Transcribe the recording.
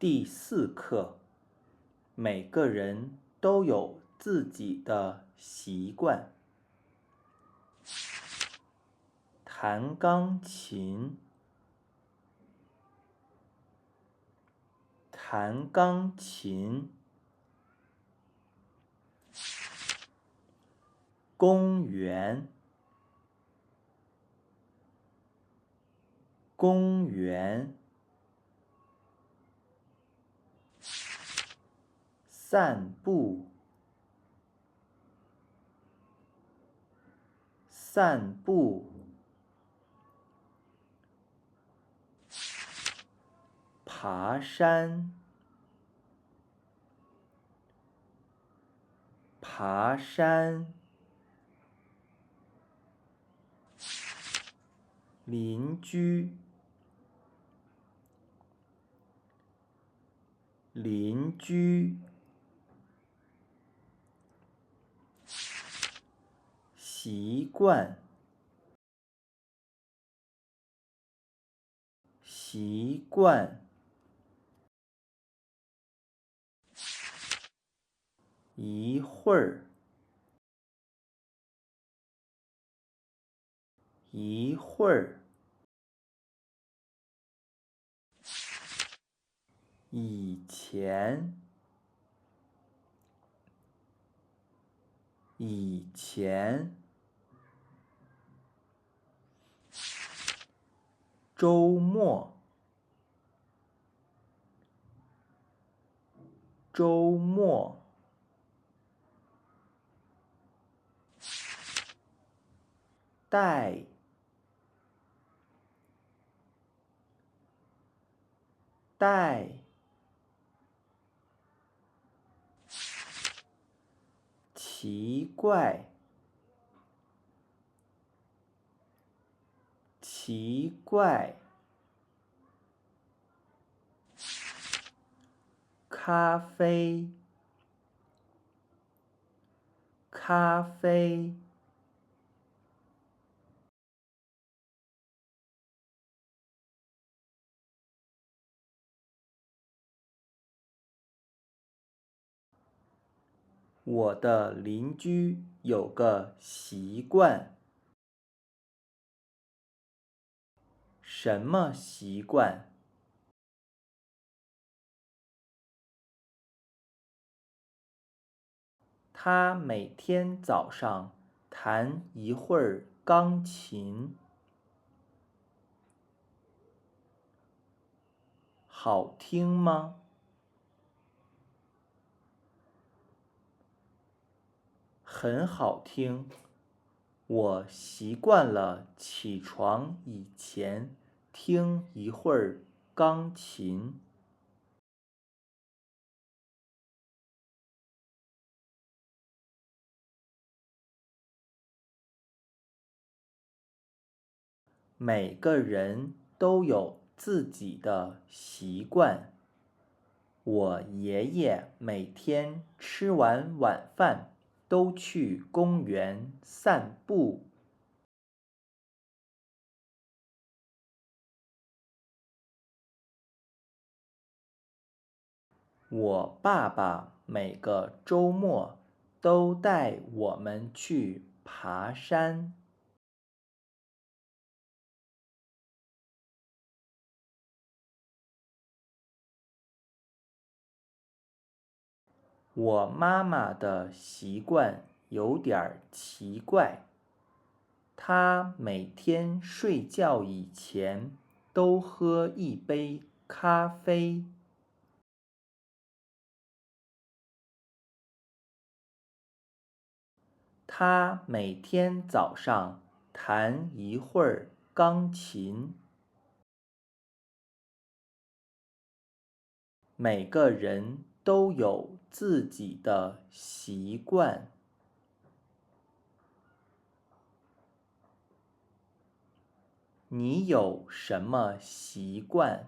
第4课，每个人都有自己的习惯。弹钢琴，弹钢琴。公园，公园。散步，散步。爬山，爬山。邻居，邻居。习惯，习惯。一会儿，一会儿。以前，以前。周末，周末。带，带。奇怪，奇怪。咖啡，咖啡。我的邻居有个习惯。什么习惯？他每天早上弹一会儿钢琴。好听吗？很好听。我习惯了起床以前听一会儿钢琴。每个人都有自己的习惯。我爷爷每天吃完晚饭都去公园散步。我爸爸每个周末都带我们去爬山。我妈妈的习惯有点儿奇怪，她每天睡觉以前都喝一杯咖啡。她每天早上弹一会儿钢琴。每个人都有自己的习惯。你有什么习惯？